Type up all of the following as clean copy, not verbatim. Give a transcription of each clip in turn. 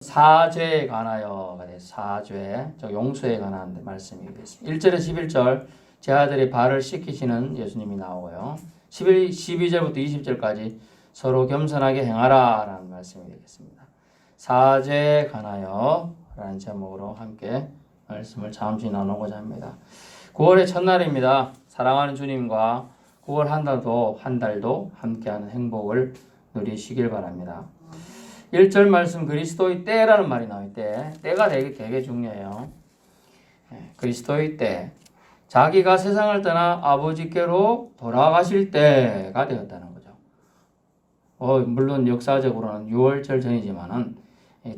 사죄에 관하여가 돼. 사죄, 저 용서에 관한 말씀이 되겠습니다. 1절에서 11절 제 아들의 발을 씻기시는 예수님이 나오고요. 12절부터 20절까지 서로 겸손하게 행하라 라는 말씀이 되겠습니다. 사죄에 관하여 라는 제목으로 함께 말씀을 잠시 나누고자 합니다. 9월의 첫날입니다. 사랑하는 주님과 9월 한 달도 함께하는 행복을 누리시길 바랍니다. 1절 말씀 그리스도의 때라는 말이 나와요. 때가 되게 중요해요. 그리스도의 때. 자기가 세상을 떠나 아버지께로 돌아가실 때가 되었다는 거죠. 물론 역사적으로는 6월절 전이지만은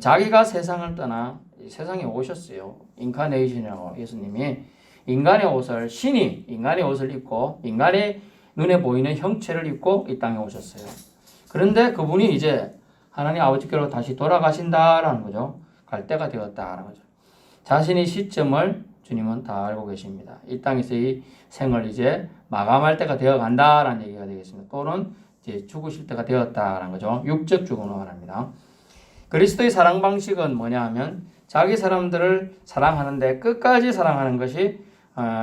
자기가 세상을 떠나 세상에 오셨어요. 인카네이션이라고 예수님이 인간의 옷을 신이 인간의 옷을 입고 인간의 눈에 보이는 형체를 입고 이 땅에 오셨어요. 그런데 그분이 이제 하나님 아버지께로 다시 돌아가신다라는 거죠. 갈 때가 되었다라는 거죠. 자신의 시점을 주님은 다 알고 계십니다. 이 땅에서의 생을 이제 마감할 때가 되어 간다라는 얘기가 되겠습니다. 또는 이제 죽으실 때가 되었다라는 거죠. 육적 죽음을 말합니다. 그리스도의 사랑 방식은 뭐냐 하면 자기 사람들을 사랑하는데 끝까지 사랑하는 것이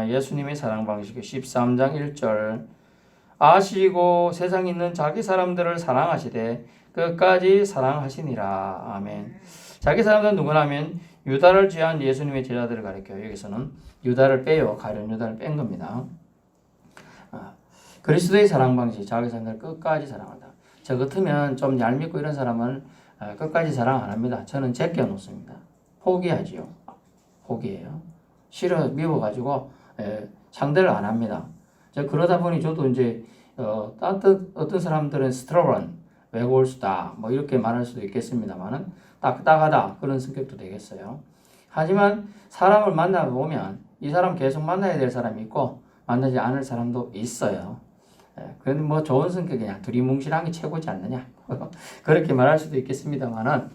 예수님의 사랑 방식이에요. 13장 1절 아시고 세상에 있는 자기 사람들을 사랑하시되 끝까지 사랑하시니라. 아멘. 자기 사람들은 누구냐면 유다를 제한 예수님의 제자들을 가리켜요. 여기서는 유다를 빼요. 가룟 유다를 뺀 겁니다. 그리스도의 사랑 방식, 자기 사람들을 끝까지 사랑한다. 저 같으면 좀 얄밉고 이런 사람은 끝까지 사랑 안 합니다. 저는 제껴 놓습니다. 포기하지요. 포기해요. 싫어 미워가지고 상대를 안 합니다. 그러다 보니 저도 이제 어떤 사람들은 스트로런 외골수다 뭐 이렇게 말할 수도 있겠습니다만은 딱딱하다 그런 성격도 되겠어요. 하지만 사람을 만나보면 이 사람 계속 만나야 될 사람이 있고 만나지 않을 사람도 있어요. 그런데 뭐 좋은 성격이냐 두리뭉실한 게 최고지 않느냐 그렇게 말할 수도 있겠습니다만은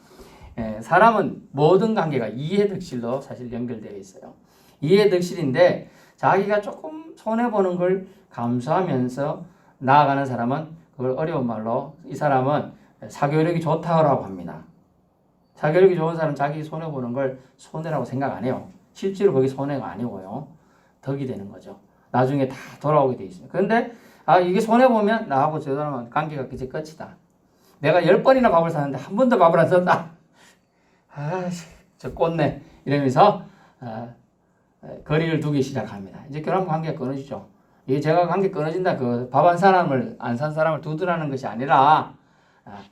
사람은 모든 관계가 이해득실로 사실 연결되어 있어요. 이해득실인데 자기가 조금 손해보는 걸 감수하면서 나아가는 사람은 그걸 어려운 말로 이 사람은 사교력이 좋다고 합니다. 사교력이 좋은 사람은 자기 손해보는 걸 손해라고 생각 안 해요. 실제로 그게 손해가 아니고요. 덕이 되는 거죠. 나중에 다 돌아오게 돼 있습니다. 그런데 이게 손해보면 나하고 저 사람은 관계가 그제 끝이다. 내가 10번이나 밥을 샀는데 한 번도 밥을 안 샀다. 저 꼰네 이러면서 거리를 두기 시작합니다. 이제 결혼 관계가 끊어지죠. 이게 제가 관계 끊어진다, 밥 안 산 사람을 두드라는 것이 아니라,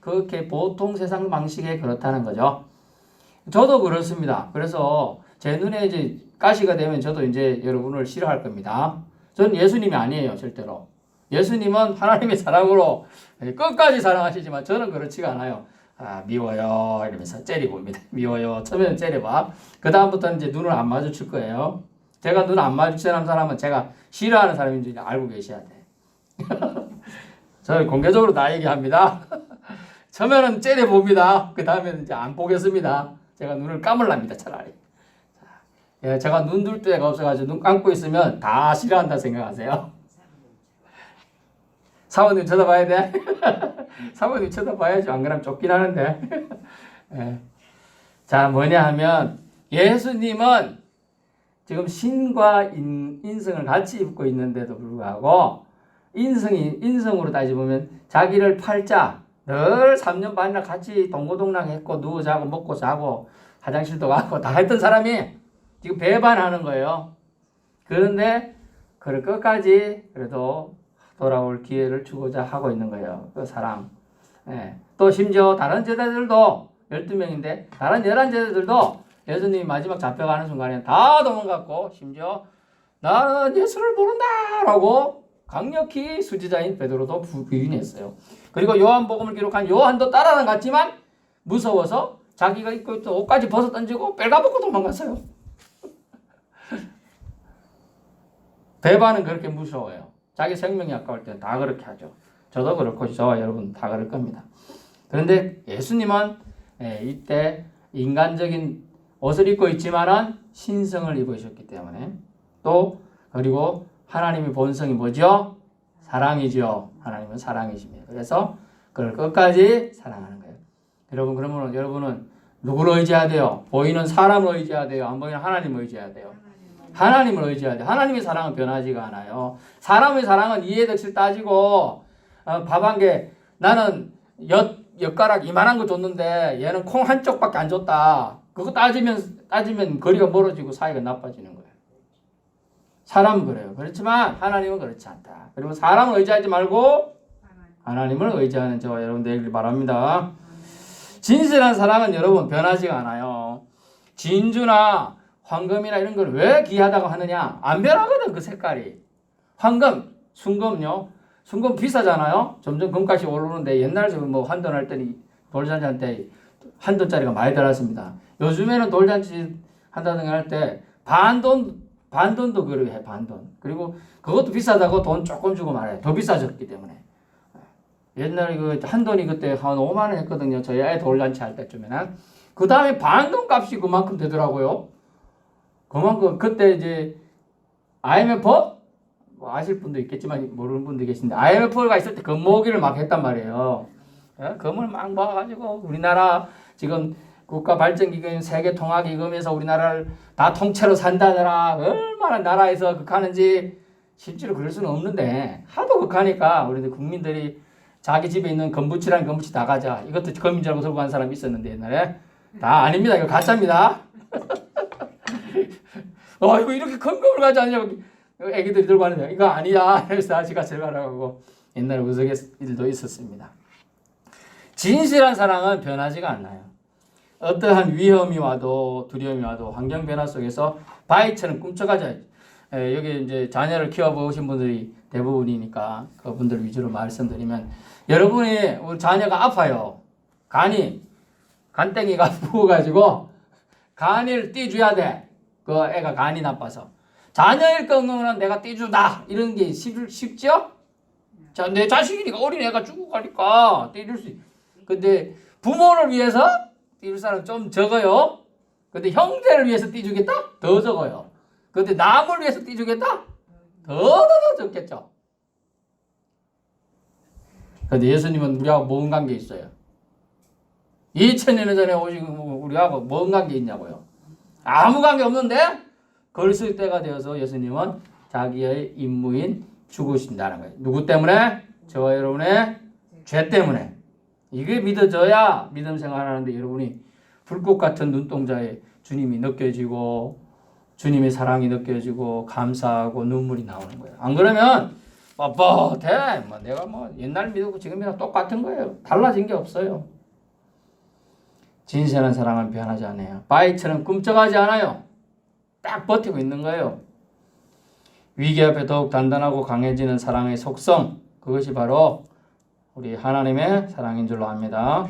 그렇게 보통 세상 방식에 그렇다는 거죠. 저도 그렇습니다. 그래서 제 눈에 이제 가시가 되면 저도 이제 여러분을 싫어할 겁니다. 저는 예수님이 아니에요, 절대로. 예수님은 하나님의 사랑으로 끝까지 사랑하시지만 저는 그렇지가 않아요. 미워요. 이러면서 째려봅니다. 미워요. 처음에는 째려봐. 그다음부터는 이제 눈을 안 마주칠 거예요. 제가 눈 안 마주치는 사람은 제가 싫어하는 사람인 줄 알고 계셔야 돼. 저는 공개적으로 다 얘기합니다. 처음에는 째려봅니다. 그 다음에는 이제 안 보겠습니다. 제가 눈을 감을랍니다, 차라리. 제가 눈 둘 데가 없어가지고 눈 감고 있으면 다 싫어한다 생각하세요. 사모님 쳐다봐야 돼? 사모님 쳐다봐야죠. 안 그러면 쫓긴 하는데. 자, 뭐냐 하면 예수님은 지금 신과 인성을 같이 입고 있는데도 불구하고 인성으로 따지보면 자기를 팔자 늘 3년 반이나 같이 동고동락했고 누워 자고 먹고 자고 화장실도 가고 다 했던 사람이 지금 배반하는 거예요. 그런데 그를 끝까지 그래도 돌아올 기회를 주고자 하고 있는 거예요. 그 사랑. 또 심지어 다른 제자들도 12명인데 다른 11제자들도 예수님이 마지막 잡혀가는 순간에 다 도망갔고 심지어 나는 예수를 모른다 라고 강력히 수지자인 베드로도 부인했어요. 그리고 요한복음을 기록한 요한도 따라는 갔지만 무서워서 자기가 입고 있던 옷까지 벗어 던지고 빨가벗고 도망갔어요. 배반은 그렇게 무서워요. 자기 생명이 아까울 때 다 그렇게 하죠. 저도 그렇고 저와 여러분 다 그럴 겁니다. 그런데 예수님은 이때 인간적인 옷을 입고 있지만은 신성을 입으셨기 때문에 또 그리고 하나님의 본성이 뭐죠? 사랑이죠. 하나님은 사랑이십니다. 그래서 그걸 끝까지 사랑하는 거예요. 여러분 그러면 여러분은 누구를 의지해야 돼요? 보이는 사람을 의지해야 돼요? 안 보이는 하나님을 의지해야 돼요? 하나님을 의지해야 돼요. 하나님의 사랑은 변하지가 않아요. 사람의 사랑은 이해득실 따지고 밥 한 개 나는 엿가락 이만한 거 줬는데 얘는 콩 한쪽밖에 안 줬다. 그거 따지면 거리가 멀어지고 사이가 나빠지는 거예요. 사람은 그래요. 그렇지만 하나님은 그렇지 않다. 그리고 사람을 의지하지 말고 하나님을 의지하는 저와 여러분 되길 바랍니다. 진실한 사랑은 여러분 변하지가 않아요. 진주나 황금이나 이런 걸 왜 귀하다고 하느냐? 안 변하거든 그 색깔이. 황금, 순금요. 순금 비싸잖아요. 점점 금값이 오르는데 옛날에 뭐 한돈 할 때는 돌잔치 할 때 한돈짜리가 많이 들었습니다. 요즘에는 돌잔치 한다든가 할 때 반돈도 그렇게 해. 반돈. 그리고 그것도 비싸다고 돈 조금 주고 말아요. 더 비싸졌기 때문에. 옛날에 그 한돈이 그때 한 5만 원 했거든요. 저희 애 돌잔치 할 때쯤에는. 그 다음에 반돈 값이 그만큼 되더라고요. 그만큼 그때 이제 IMF 뭐 아실 분도 있겠지만 모르는 분도 계신데 IMF가 있을 때 금모으기를 막 했단 말이에요. 금을 막 모아가지고 우리나라 지금 국가발전기금 세계통화기금에서 우리나라를 다 통째로 산다더라. 얼마나 나라에서 극하는지 실제로 그럴 수는 없는데 하도 극하니까 우리 국민들이 자기 집에 있는 금붙이라는 금붙이 다 가자. 이것도 금인 줄 알고 들고 간 사람이 있었는데 옛날에 다 아닙니다. 이거 가짜입니다. 이거 이렇게 큰 금을 가지 않냐고 애기들이 들고 가는데 이거 아니야. 그래서 아직 같이 가라고 하고 옛날에 우스갯 일도 있었습니다. 진실한 사랑은 변하지가 않아요. 어떠한 위험이 와도 두려움이 와도 환경 변화 속에서 바위처럼 꿈쩍하지. 여기 이제 자녀를 키워보신 분들이 대부분이니까 그분들 위주로 말씀드리면 여러분이 우리 자녀가 아파요. 간땡이가 부어가지고 간이를 띄줘야 돼. 그 애가 간이 나빠서. 자녀일 경우는 내가 띄주다. 이런 게 쉽죠? 자, 내 자식이니까 어린애가 죽고 가니까 띄줄 수 있어. 근데 부모를 위해서 띄줄 사람은 좀 적어요. 근데 형제를 위해서 띄주겠다? 더 적어요. 근데 남을 위해서 띄주겠다? 더 적겠죠. 근데 예수님은 우리하고 뭔 관계 있어요? 2000년 전에 오신 우리하고 뭔 관계 있냐고요? 아무 관계 없는데 그랬을 때가 되어서 예수님은 자기의 임무인 죽으신다는 거예요. 누구 때문에? 저와 여러분의 죄 때문에. 이게 믿어져야 믿음 생활하는데 여러분이 불꽃 같은 눈동자에 주님이 느껴지고 주님의 사랑이 느껴지고 감사하고 눈물이 나오는 거예요. 안 그러면 뻣뻣해. 내가 옛날 믿고 지금 믿고 똑같은 거예요. 달라진 게 없어요. 진실한 사랑은 변하지 않아요. 바위처럼 꿈쩍하지 않아요. 딱 버티고 있는 거예요. 위기 앞에 더욱 단단하고 강해지는 사랑의 속성, 그것이 바로 우리 하나님의 사랑인 줄로 압니다.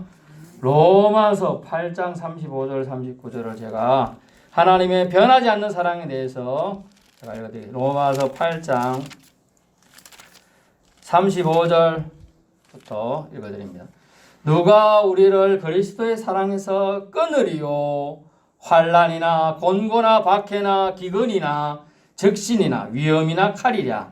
로마서 8장 35절 39절을 제가 하나님의 변하지 않는 사랑에 대해서 제가 읽어드릴게요. 로마서 8장 35절부터 읽어드립니다. 누가 우리를 그리스도의 사랑에서 끊으리요? 환난이나 곤고나 박해나 기근이나 적신이나 위험이나 칼이랴.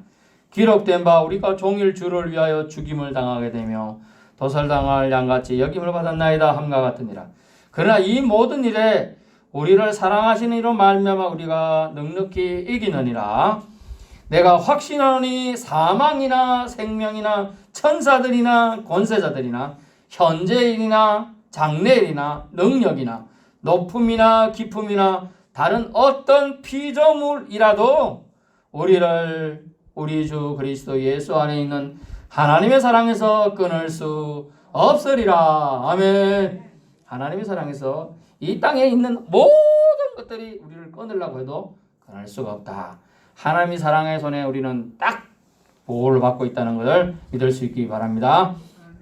기록된 바 우리가 종일 주를 위하여 죽임을 당하게 되며 도살당할 양같이 여김을 받았나이다 함과 같으니라. 그러나 이 모든 일에 우리를 사랑하시는 이로 말미암아 우리가 넉넉히 이기느니라. 내가 확신하노니 사망이나 생명이나 천사들이나 권세자들이나 현재일이나 장래일이나 능력이나 높음이나 깊음이나 다른 어떤 피조물이라도 우리를 우리 주 그리스도 예수 안에 있는 하나님의 사랑에서 끊을 수 없으리라. 아멘. 하나님의 사랑에서 이 땅에 있는 모든 것들이 우리를 끊으려고 해도 끊을 수가 없다. 하나님의 사랑의 손에 우리는 딱 보호를 받고 있다는 것을 믿을 수 있기 바랍니다.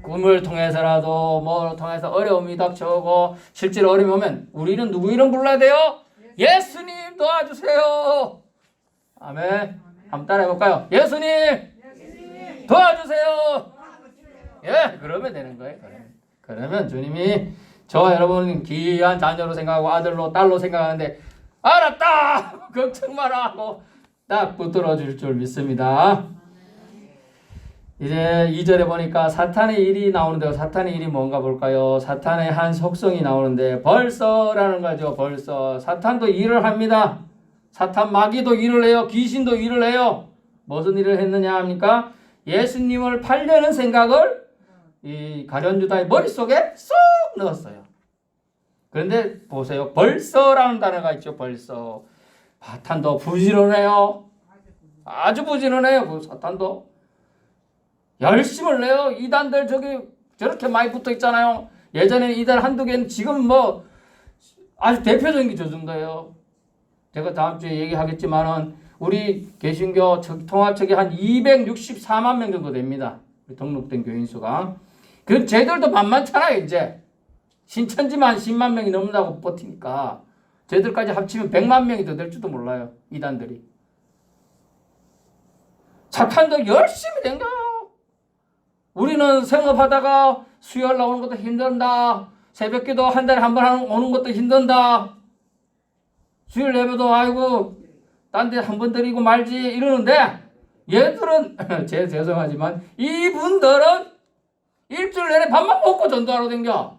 꿈을 통해서라도 뭘 통해서 어려움이 닥쳐오고 실제로 어려움이 오면 우리는 누구 이름 불러야 돼요? 예수님 도와주세요. 아멘. 한번 따라해 볼까요? 예수님 도와주세요. 예, 그러면 되는 거예요. 그러면 주님이 저와 여러분 귀한 자녀로 생각하고 아들로 딸로 생각하는데 알았다 걱정 마라 하고 딱 붙들어 줄 줄 믿습니다. 이제 2절에 보니까 사탄의 일이 나오는데 사탄의 일이 뭔가 볼까요? 사탄의 한 속성이 나오는데 벌써라는 거죠. 벌써. 사탄도 일을 합니다. 사탄 마귀도 일을 해요. 귀신도 일을 해요. 무슨 일을 했느냐 합니까? 예수님을 팔려는 생각을 이 가룟유다의 머릿속에 쏙 넣었어요. 그런데 보세요. 벌써라는 단어가 있죠. 벌써. 사탄도 부지런해요. 아주 부지런해요. 그 사탄도. 열심을 내요. 이단들 저렇게 많이 붙어 있잖아요. 예전에 이단 한두 개는 지금 뭐 아주 대표적인 게 저 정도예요. 제가 다음 주에 얘기하겠지만은 우리 개신교 통합책이 한 264만 명 정도 됩니다. 등록된 교인 수가. 그 쟤들도 만만찮아요. 이제 신천지만 10만 명이 넘는다고 버티니까 쟤들까지 합치면 100만 명이 더 될지도 몰라요. 이단들이. 사탄도 열심히 댕겨요. 우리는 생업하다가 수요일 나오는 것도 힘든다. 새벽기도 한 달에 한 번 오는 것도 힘든다. 수요일 예배도 아이고 딴 데 한 번 드리고 말지 이러는데 얘들은 죄송하지만 이분들은 일주일 내내 밥만 먹고 전도하러 댕겨.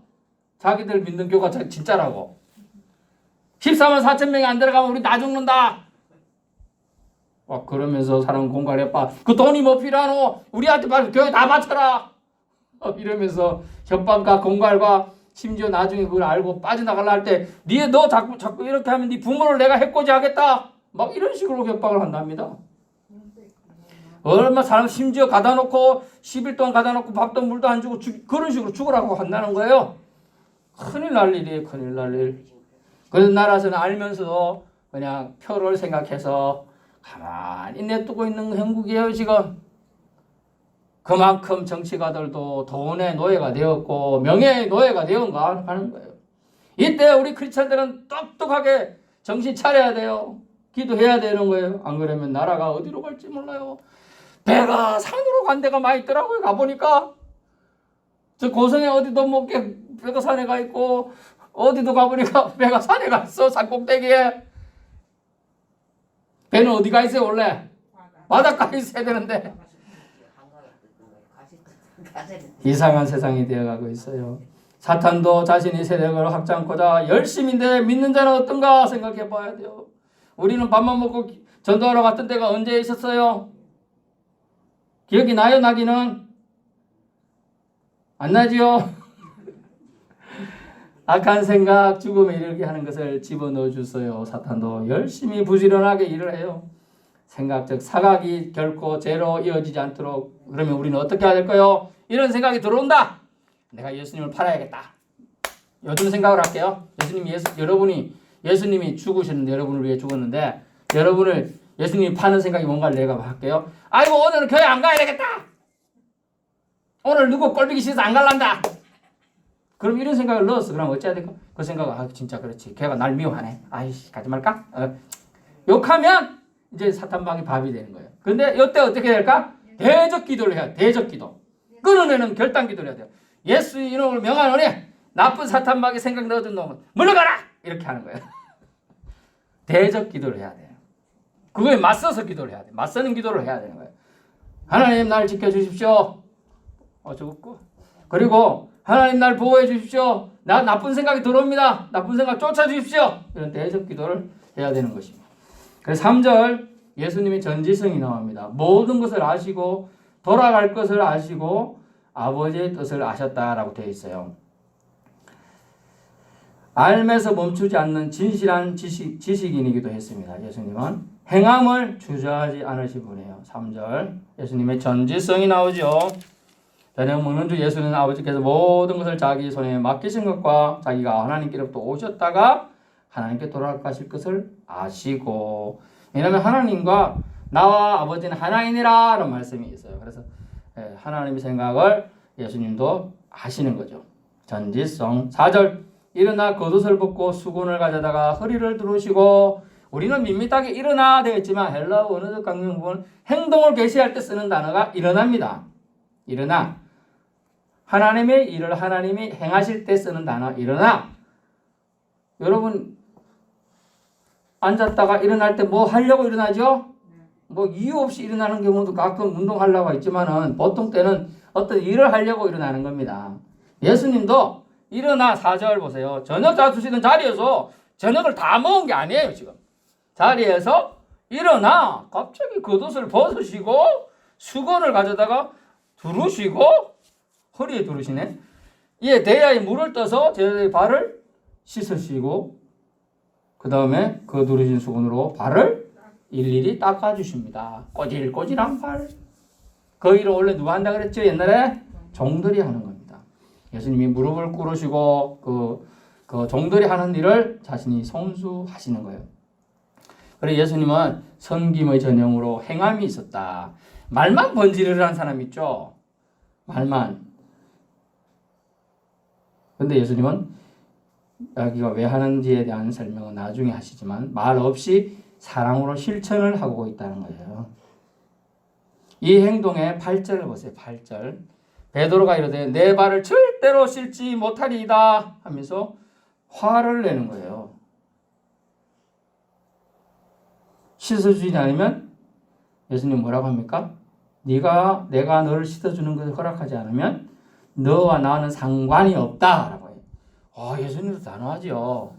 자기들 믿는 교가 진짜라고. 14만 4천 명이 안 들어가면 우리 다 죽는다. 그러면서 사람 공갈해봐. 그 돈이 뭐 필요하노? 우리한테 빨리 교회 다 바쳐라. 이러면서 협박과 공갈과 심지어 나중에 그걸 알고 빠져나가려 할 때 너 자꾸 이렇게 하면 네 부모를 내가 해코지 하겠다. 막 이런 식으로 협박을 한답니다. 얼마 사람 심지어 가다 놓고 10일 동안 가다 놓고 밥도 물도 안 주고 그런 식으로 죽으라고 한다는 거예요. 큰일 날 일이에요. 큰일 날 일. 그래서 나라에서는 알면서도 그냥 표를 생각해서 가만히 내두고 있는 형국이에요. 지금 그만큼 정치가들도 돈의 노예가 되었고 명예의 노예가 되었는가 하는 거예요. 이때 우리 크리스찬들은 똑똑하게 정신 차려야 돼요. 기도해야 되는 거예요. 안 그러면 나라가 어디로 갈지 몰라요. 배가 산으로 간 데가 많이 있더라고요. 가보니까 저 고성에 어디도 뭐 배가 산에 가 있고 어디도 가보니까 배가 산에 가 있어. 산꼭대기에. 배는 어디 가 있어요 원래? 바닷가에 있어야 되는데 이상한 세상이 되어가고 있어요. 사탄도 자신의 세력을 확장하고자 열심인데 믿는 자는 어떤가 생각해 봐야 돼요. 우리는 밥만 먹고 전도하러 갔던 때가 언제 있었어요? 기억이 나요? 나기는? 안 나지요? 악한 생각, 죽음에 이르게 하는 것을 집어넣어 주세요. 사탄도 열심히 부지런하게 일을 해요. 생각적 사각이 결코 죄로 이어지지 않도록. 그러면 우리는 어떻게 해야 될까요? 이런 생각이 들어온다. 내가 예수님을 팔아야겠다. 요즘 생각을 할게요. 여러분이 예수님이 죽으셨는데 여러분을 위해 죽었는데 여러분을 예수님이 파는 생각이 뭔가를 내가 할게요. 아이고 오늘은 교회 안 가야 되겠다. 오늘 누구 꼴보기 싫어서 안 갈란다. 그럼 이런 생각을 넣었어. 그럼 어찌해야 될까? 그 생각을 진짜 그렇지. 걔가 날 미워하네. 아이씨 가지 말까? 욕하면 이제 사탄방이 밥이 되는 거예요. 근데 이때 어떻게 될까? 대적 기도를 해야 돼. 대적 기도. 끊어내는 결단 기도를 해야 돼요. 예수 이름을 명하노니 나쁜 사탄방이 생각 넣어준 놈은 물러가라! 이렇게 하는 거예요. 대적 기도를 해야 돼요. 그거에 맞서서 기도를 해야 돼. 맞서는 기도를 해야 되는 거예요. 하나님 날 지켜주십시오. 죽었고. 그리고 하나님 날 보호해 주십시오. 나 나쁜 생각이 들어옵니다. 나쁜 생각 쫓아주십시오. 이런 대적 기도를 해야 되는 것입니다. 그래서 3절 예수님의 전지성이 나옵니다. 모든 것을 아시고 돌아갈 것을 아시고 아버지의 뜻을 아셨다라고 되어 있어요. 알면서 멈추지 않는 진실한 지식인이기도 했습니다. 예수님은 행함을 주저하지 않으신 분이에요. 3절 예수님의 전지성이 나오죠. 저녁 먹는 주 예수는 아버지께서 모든 것을 자기 손에 맡기신 것과 자기가 하나님께로부터 오셨다가 하나님께 돌아가실 것을 아시고, 왜냐하면 하나님과 나와 아버지는 하나이니라 라는 말씀이 있어요. 그래서 하나님의 생각을 예수님도 아시는 거죠. 전지성. 4절 일어나 겉옷을 벗고 수건을 가져다가 허리를 두르시고, 우리는 밋밋하게 일어나 되어 있지만 헬라어 원어적 강명부는 행동을 계시할 때 쓰는 단어가 일어납니다. 일어나. 하나님의 일을 하나님이 행하실 때 쓰는 단어 일어나. 여러분 앉았다가 일어날 때 뭐 하려고 일어나죠? 뭐 이유 없이 일어나는 경우도 가끔 운동하려고 있지만은 보통 때는 어떤 일을 하려고 일어나는 겁니다. 예수님도 일어나 4절 보세요. 저녁 잡수시던 자리에서 저녁을 다 먹은 게 아니에요, 지금. 자리에서 일어나 갑자기 겉옷을 벗으시고 수건을 가져다가 두르시고 허리에 두르시네. 이에 대야에 물을 떠서 제 발을 씻으시고 그 다음에 그 두르신 수건으로 발을 일일이 닦아주십니다. 꼬질꼬질한 발. 그 일을 원래 누가 한다 그랬죠? 옛날에 종들이 하는 겁니다. 예수님이 무릎을 꿇으시고 그 종들이 하는 일을 자신이 손수하시는 거예요. 그래서 예수님은 섬김의 전형으로 행함이 있었다. 말만 번지르르 한 사람 있죠? 말만. 근데 예수님은 여기가 왜 하는지에 대한 설명은 나중에 하시지만 말 없이 사랑으로 실천을 하고 있다는 거예요. 이 행동의 8절을 보세요. 8절. 베드로가 이르되 내 발을 절대로 씻지 못하리이다 하면서 화를 내는 거예요. 씻어주지 않으면 예수님 뭐라고 합니까? 내가 너를 씻어주는 것을 허락하지 않으면 너와 나는 상관이 없다라고 해요. 예수님도 단호하죠.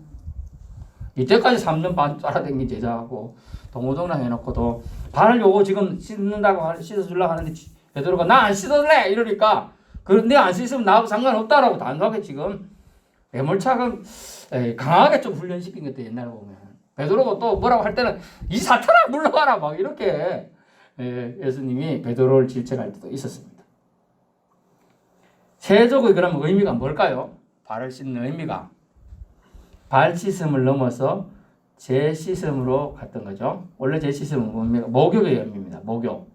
이때까지 3년 반 따라다닌 제자하고 동고동락 해놓고도 발을 요거 지금 씻는다고 씻어주려고 하는데 베드로가 나 안 씻어줄래 이러니까 그런데 안 씻으면 나하고 상관없다라고 단호하게 지금 매몰차가 강하게 좀 훈련시킨 것도 옛날에 보면 베드로가 또 뭐라고 할 때는 이 사탄아 물러가라 막 이렇게 예수님이 베드로를 질책할 때도 있었습니다. 세족의 그러면 의미가 뭘까요? 발을 씻는 의미가 발 씻음을 넘어서 제 씻음으로 갔던 거죠. 원래 제 씻음은 뭡니까? 목욕의 의미입니다. 목욕.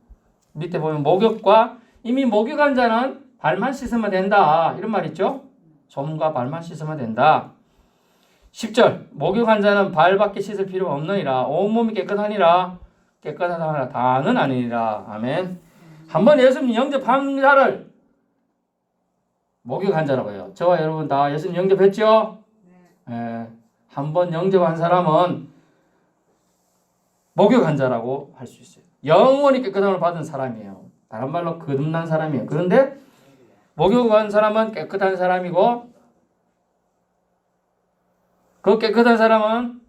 밑에 보면 목욕과 이미 목욕한 자는 발만 씻으면 된다. 이런 말 있죠? 손과 발만 씻으면 된다. 10절 목욕한 자는 발밖에 씻을 필요가 없느니라. 온몸이 깨끗하니라. 깨끗하다 다는 아니니라. 아멘. 한번 예수님 영접한 자를 목욕한 자라고 해요. 저와 여러분 다 예수님 영접했죠? 네. 한번 영접한 사람은 목욕한 자라고 할 수 있어요. 영원히 깨끗함을 받은 사람이에요. 다른 말로 거듭난 사람이에요. 그런데 목욕한 사람은 깨끗한 사람이고 그 깨끗한 사람은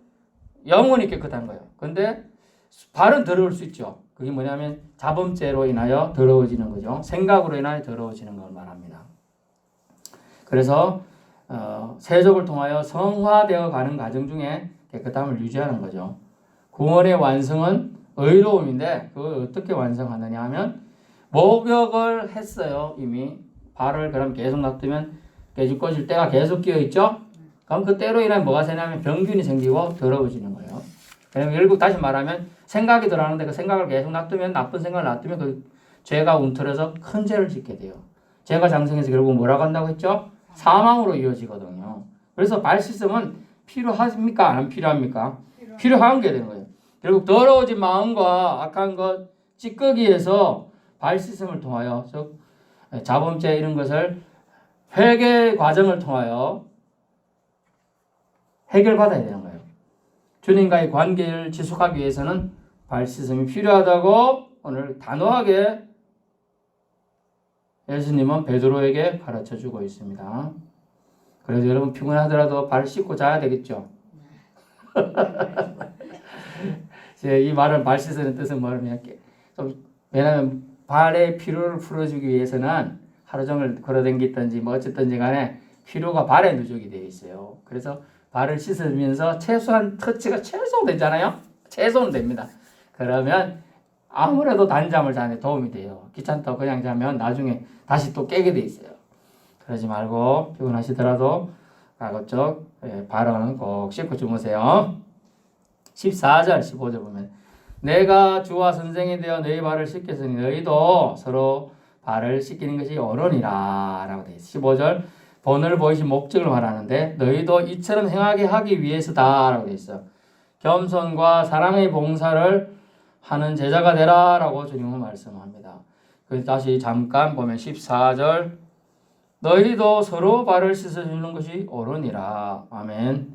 영원히 깨끗한 거예요. 근데 발은 더러울 수 있죠. 그게 뭐냐면 자범죄로 인하여 더러워지는 거죠. 생각으로 인하여 더러워지는 걸 말합니다. 그래서 세족을 통하여 성화되어 가는 과정 중에 깨끗함을 유지하는 거죠. 구원의 완성은 의로움인데 그걸 어떻게 완성하느냐 하면 목욕을 했어요. 이미 발을 그럼 계속 놔두면 깨죽꺼질 때가 계속 끼어있죠. 그럼 그 때로 인해 뭐가 되냐면 병균이 생기고 더러워지는 거예요. 그럼 결국 다시 말하면 생각이 들어가는데 그 생각을 계속 놔두면 나쁜 생각을 놔두면 그 죄가 움틀어서 큰 죄를 짓게 돼요. 죄가 장성해서 결국 뭐라고 한다고 했죠? 사망으로 이어지거든요. 그래서 발 씻음은 필요합니까? 안 필요합니까? 필요한 게 되는 거예요. 결국 더러워진 마음과 악한 것, 찌꺼기에서 발 씻음을 통하여 즉 자범죄 이런 것을 회개 과정을 통하여 해결받아야 되는 거예요. 주님과의 관계를 지속하기 위해서는 발 씻음이 필요하다고 오늘 단호하게 예수님은 베드로에게 가르쳐주고 있습니다. 그래서 여러분 피곤하더라도 발 씻고 자야 되겠죠. 이 말을 발 씻는 뜻은 뭐냐면 왜냐하면 발의 피로를 풀어주기 위해서는 하루 종일 걸어다녔든지 뭐 어쨌든지 간에 피로가 발에 누적이 되어 있어요. 그래서 발을 씻으면서 최소한 터치가 최소 되잖아요. 최소는 됩니다. 그러면 아무래도 단잠을 자는 데 도움이 돼요. 귀찮다고 그냥 자면 나중에 다시 또 깨게 돼 있어요. 그러지 말고 피곤하시더라도 가급적 발은 꼭 씻고 주무세요. 14절 15절 보면 내가 주와 선생이 되어 너희 발을 씻겠으니 너희도 서로 발을 씻기는 것이 옳으니라 라고 되어 있어요. 15절 본을 보이신 목적을 말하는데 너희도 이처럼 행하게 하기 위해서다 라고 되어 있어요. 겸손과 사랑의 봉사를 하는 제자가 되라 라고 주님은 말씀합니다. 그래서 다시 잠깐 보면 14절 너희도 서로 발을 씻어주는 것이 옳으니라. 아멘.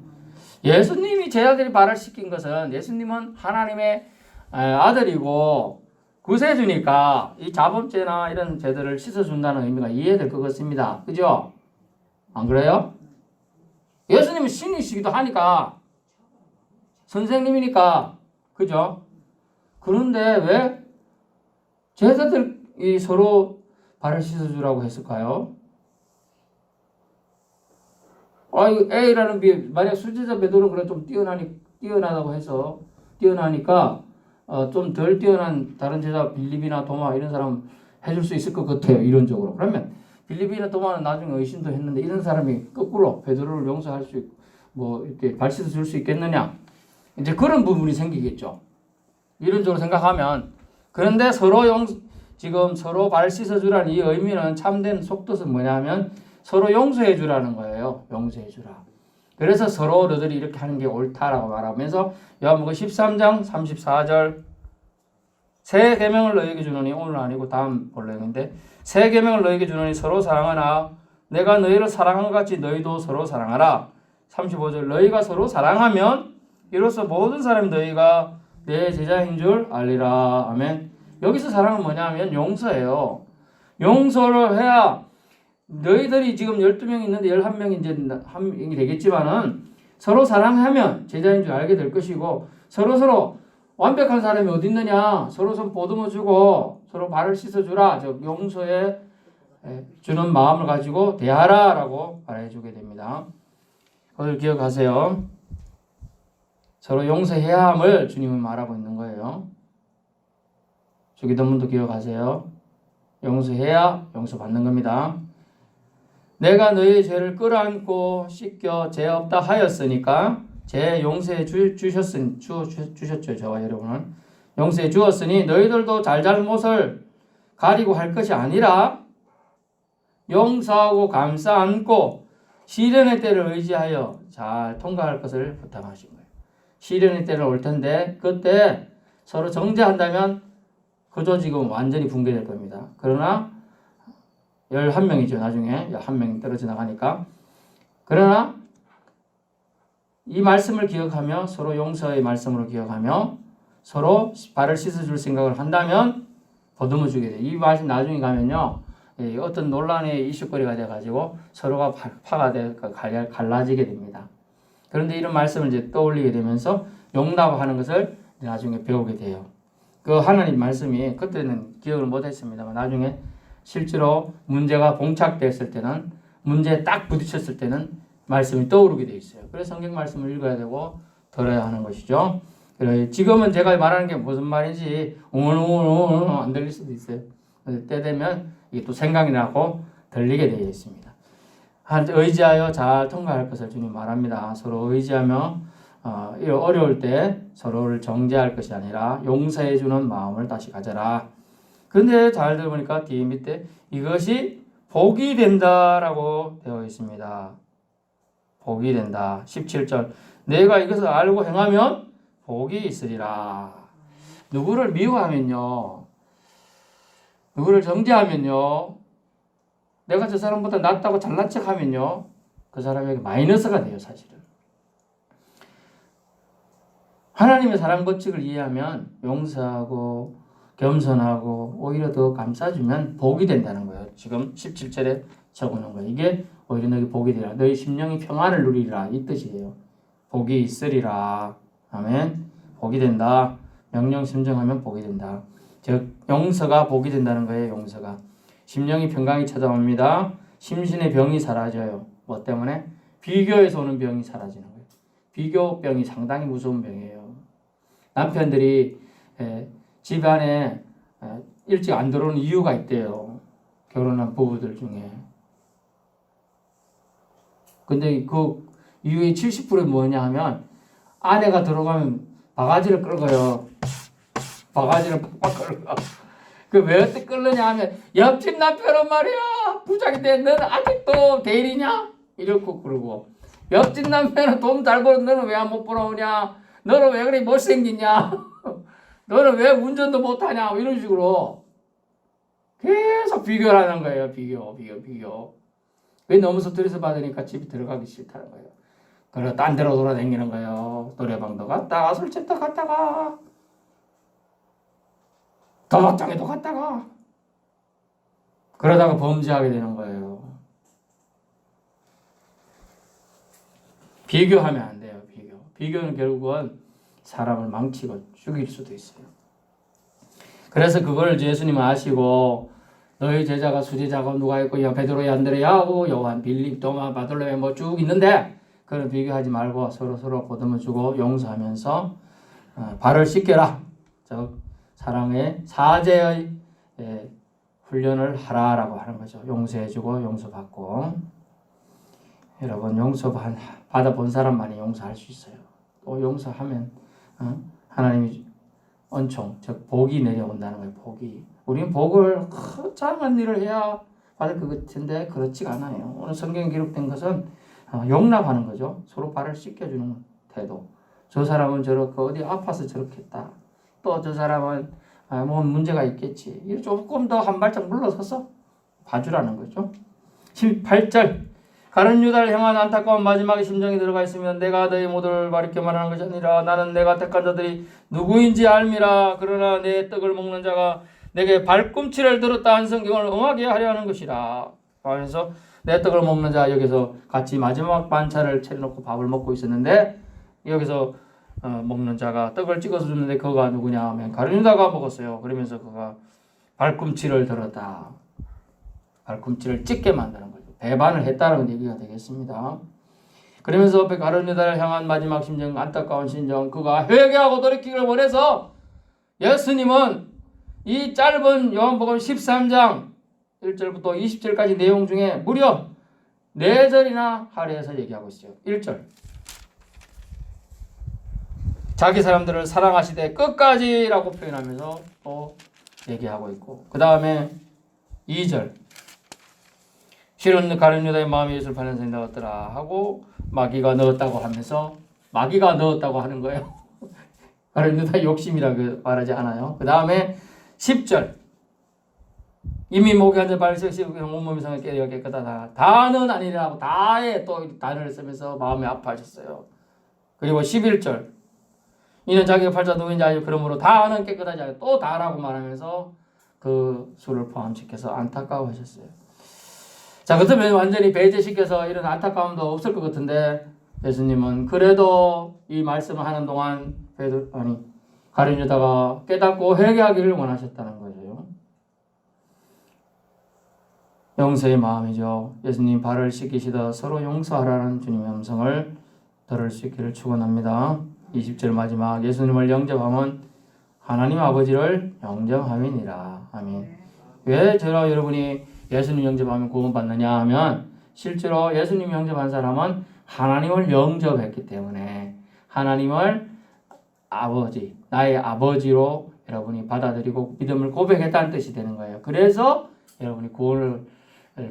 예수님이 제자들이 발을 씻긴 것은 예수님은 하나님의 아들이고 구세주니까 이 자범죄나 이런 죄들을 씻어준다는 의미가 이해될 것 같습니다. 그죠? 안 그래요? 예수님은 신이시기도 하니까 선생님이니까 그죠? 그런데 왜 제자들이 서로 발을 씻어주라고 했을까요? 이거 A라는 만약 수제자 베드로는 그래 좀 뛰어나다고 해서 뛰어나니까 좀 덜 뛰어난 다른 제자 빌립이나 도마 이런 사람 해줄 수 있을 것 같아요. 이론적으로. 그러면 빌립이나 도마는 나중에 의심도 했는데 이런 사람이 거꾸로 베드로를 용서할 수 있고 뭐 이렇게 발 씻어 줄 수 있겠느냐? 이제 그런 부분이 생기겠죠. 이론적으로 생각하면 그런데 지금 서로 발 씻어주라는 이 의미는 참된 속뜻은 뭐냐면 서로 용서해 주라는 거예요. 용서해 주라. 그래서 서로 너들이 이렇게 하는 게 옳다라고 말하면서 요한복음 13장 34절 새 계명을 너희에게 주노니 오늘 아니고 다음 본론인데 새 계명을 너희에게 주노니 서로 사랑하나 내가 너희를 사랑한 것 같이 너희도 서로 사랑하라. 35절 너희가 서로 사랑하면 이로써 모든 사람이 너희가 내 제자인 줄 알리라. 아멘. 여기서 사랑은 뭐냐면 용서예요. 용서를 해야 너희들이 지금 12명 있는데 11명이 이제 한 명이 되겠지만은 서로 사랑하면 제자인 줄 알게 될 것이고 서로 완벽한 사람이 어디 있느냐? 서로 손 보듬어 주고 서로 발을 씻어 주라. 즉 용서해 주는 마음을 가지고 대하라라고 말해 주게 됩니다. 그걸 기억하세요. 서로 용서해야 함을 주님은 말하고 있는 거예요. 주기도문도 기억하세요. 용서해야 용서받는 겁니다. 내가 너희 죄를 끌어안고 씻겨 죄 없다 하였으니까 죄 용서해 주셨죠. 저와 여러분은 용서해 주었으니 너희들도 잘잘못을 가리고 할 것이 아니라 용서하고 감싸 안고 시련의 때를 의지하여 잘 통과할 것을 부탁하신 거예요. 시련의 때는 올 텐데 그때 서로 정죄한다면 그저 지금 완전히 붕괴될 겁니다. 그러나 11명이죠. 나중에 1명이 떨어져 나가니까. 그러나 이 말씀을 기억하며 서로 용서의 말씀으로 기억하며 서로 발을 씻어줄 생각을 한다면 보듬어 주게 돼요. 이 말씀 나중에 가면요. 어떤 논란의 이슈거리가 돼가지고 서로가 파가 돼 갈라지게 됩니다. 그런데 이런 말씀을 이제 떠올리게 되면서 용납하는 것을 나중에 배우게 돼요. 그 하나님 말씀이 그때는 기억을 못했습니다만 나중에 실제로 문제가 봉착됐을 때는 문제에 딱 부딪혔을 때는 말씀이 떠오르게 돼 있어요. 그래서 성경 말씀을 읽어야 되고 들어야 하는 것이죠. 그래 지금은 제가 말하는 게 무슨 말인지 안 들릴 수도 있어요. 때 되면 이게 또 생각이 나고 들리게 되어 있습니다. 의지하여 잘 통과할 것을 주님 말합니다. 서로 의지하며 어려울 때 서로를 정죄할 것이 아니라 용서해 주는 마음을 다시 가져라. 근데 잘 들어보니까 뒤에 밑에 이것이 복이 된다라고 되어 있습니다. 복이 된다. 17절 내가 이것을 알고 행하면 복이 있으리라. 누구를 미워하면요. 누구를 정죄하면요. 내가 저 사람보다 낫다고 잘난 척하면요. 그 사람에게 마이너스가 돼요. 사실은. 하나님의 사랑 법칙을 이해하면 용서하고 겸손하고 오히려 더 감싸주면 복이 된다는 거예요. 지금 17절에 적어놓은 거예요. 이게 오히려 너희 복이 되라. 너희 심령이 평안을 누리리라. 이 뜻이에요. 복이 있으리라. 아멘. 복이 된다. 명령 순종하면 복이 된다. 즉 용서가 복이 된다는 거예요. 용서가. 심령이 평강이 찾아옵니다. 심신의 병이 사라져요. 뭐 때문에? 비교에서 오는 병이 사라지는 거예요. 비교병이 상당히 무서운 병이에요. 남편들이 집안에 일찍 안 들어오는 이유가 있대요. 결혼한 부부들 중에. 근데 그 이유의 70%는 뭐냐 하면 아내가 들어가면 바가지를 끌어요. 바가지를 팍팍 끌어. 그 왜 어떻게 끌느냐 하면 옆집 남편은 말이야 부자인데 너는 아직도 대리냐? 이렇고 그러고 옆집 남편은 돈 잘 벌어 너는 왜 안 못 벌어오냐? 너는 왜 그래 못생기냐? 너는 왜 운전도 못하냐? 이런 식으로 계속 비교를 하는 거예요. 비교. 왜 너무 스트레스 받으니까 집에 들어가기 싫다는 거예요. 그래서 딴 데로 돌아다니는 거예요. 노래방도 갔다가 술집도 갔다가 도박장에도 갔다가 그러다가 범죄하게 되는 거예요. 비교하면 안 돼요. 비교는 결국은 사람을 망치고 죽일 수도 있어요. 그래서 그걸 예수님은 아시고 너희 제자가 수제자가 누가 있고 베드로 안드레 야고 요한 빌립 도마 바돌로메 뭐 쭉 있는데 그런 비교하지 말고 서로 보듬어 주고 용서하면서 발을 씻겨라. 즉 사랑의 사죄의 훈련을 하라라고 하는 거죠. 용서해주고 용서받고. 여러분 용서 받아본 사람만이 용서할 수 있어요. 또 용서하면 하나님이 은총, 즉 복이 내려온다는 거예요. 복이. 우리는 복을 작은 일을 해야 받을 것 같은데 그렇지가 않아요. 오늘 성경에 기록된 것은 용납하는 거죠. 서로 발을 씻겨주는 태도. 저 사람은 저렇게 어디 아파서 저렇게 했다. 또 저 사람은 뭐 문제가 있겠지. 이렇게 조금 더 한 발짝 물러서서 봐주라는 거죠. 18절 가룟 유다를 향한 안타까운 마지막의 심정이 들어가 있으면 내가 너희 모두를 가리켜 말하는 것이 아니라 나는 내가 택한 자들이 누구인지 알미라. 그러나 내 떡을 먹는 자가 내게 발꿈치를 들었다 한 성경을 응하게 하려 하는 것이라. 그래서 내 떡을 먹는 자 여기서 같이 마지막 반찬을 차려놓고 밥을 먹고 있었는데 여기서 먹는 자가 떡을 찍어서 줬는데 그가 누구냐 하면 가룟 유다가 먹었어요. 그러면서 그가 발꿈치를 들었다. 발꿈치를 찢게 만드는 거죠. 배반을 했다는 얘기가 되겠습니다. 그러면서 가룟 유다를 향한 마지막 심정, 안타까운 심정, 그가 회개하고 돌이키기를 원해서 예수님은 이 짧은 요한복음 13장 1절부터 20절까지 내용 중에 무려 4절이나 할애해서 얘기하고 있어요. 1절 자기 사람들을 사랑하시되 끝까지라고 표현하면서 또 얘기하고 있고 그 다음에 2절 실은 가룟 유다의 마음에 예수를 파는 사람이 넣었더라 하고 마귀가 넣었다고 하면서 마귀가 넣었다고 하는 거예요. 가룟 유다 욕심이라고 말하지 않아요. 그 다음에 10절 이미 목이 한절 발색 씹고 온몸이 성에 깨려 깨끗하다. 다는 아니라고 다에 또 단어를 쓰면서 마음이 아파하셨어요. 그리고 11절 이는 자기가 팔자 누구인지 알고 그러므로 다는 깨끗하지 않고 또 다라고 말하면서 그 수를 포함시켜서 안타까워하셨어요. 자, 그렇다면 완전히 배제시켜서 이런 안타까움도 없을 것 같은데 예수님은 그래도 이 말씀을 하는 동안 가룟 유다가 깨닫고 회개하기를 원하셨다는 거죠. 용서의 마음이죠. 예수님 발을 씻기시다 서로 용서하라는 주님의 음성을 들을 수 있기를 축원합니다. 20절 마지막 예수님을 영접하면 하나님 아버지를 영접함이니라. 아멘. 왜 저와 여러분이 예수님 영접하면 구원받느냐 하면 실제로 예수님 영접한 사람은 하나님을 영접했기 때문에 하나님을 아버지, 나의 아버지로 여러분이 받아들이고 믿음을 고백했다는 뜻이 되는 거예요. 그래서 여러분이 구원을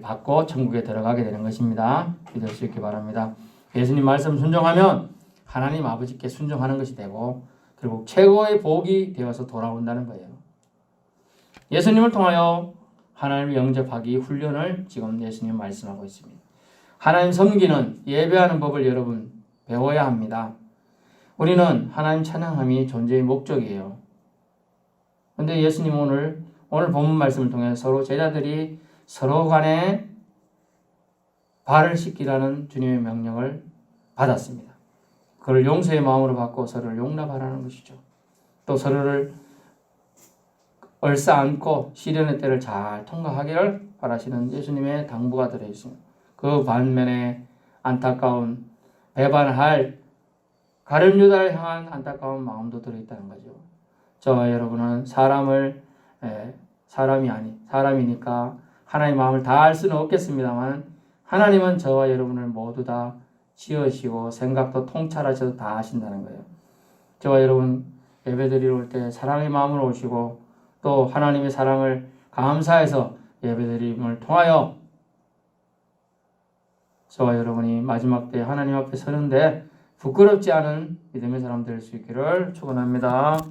받고 천국에 들어가게 되는 것입니다. 믿을 수 있기 바랍니다. 예수님 말씀 순종하면 하나님 아버지께 순종하는 것이 되고 결국 최고의 복이 되어서 돌아온다는 거예요. 예수님을 통하여 하나님을 영접하기 훈련을 지금 예수님 말씀하고 있습니다. 하나님 섬기는 예배하는 법을 여러분 배워야 합니다. 우리는 하나님 찬양함이 존재의 목적이에요. 그런데 예수님 오늘 본문 말씀을 통해 서로 제자들이 서로 간에 발을 씻기라는 주님의 명령을 받았습니다. 그걸 용서의 마음으로 받고 서로를 용납하라는 것이죠. 또 서로를 얼싸안고 시련의 때를 잘 통과하기를 바라시는 예수님의 당부가 들어있습니다. 그 반면에 안타까운 배반할 가룟 유다를 향한 안타까운 마음도 들어있다는 거죠. 저와 여러분은 사람이니까 하나님의 마음을 다 알 수는 없겠습니다만 하나님은 저와 여러분을 모두 다 지으시고 생각도 통찰하셔서 다 아신다는 거예요. 저와 여러분 예배드리러 올 때 사랑의 마음으로 오시고 또 하나님의 사랑을 감사해서 예배드림을 통하여 저와 여러분이 마지막 때 하나님 앞에 서는데 부끄럽지 않은 믿음의 사람 될 수 있기를 축원합니다.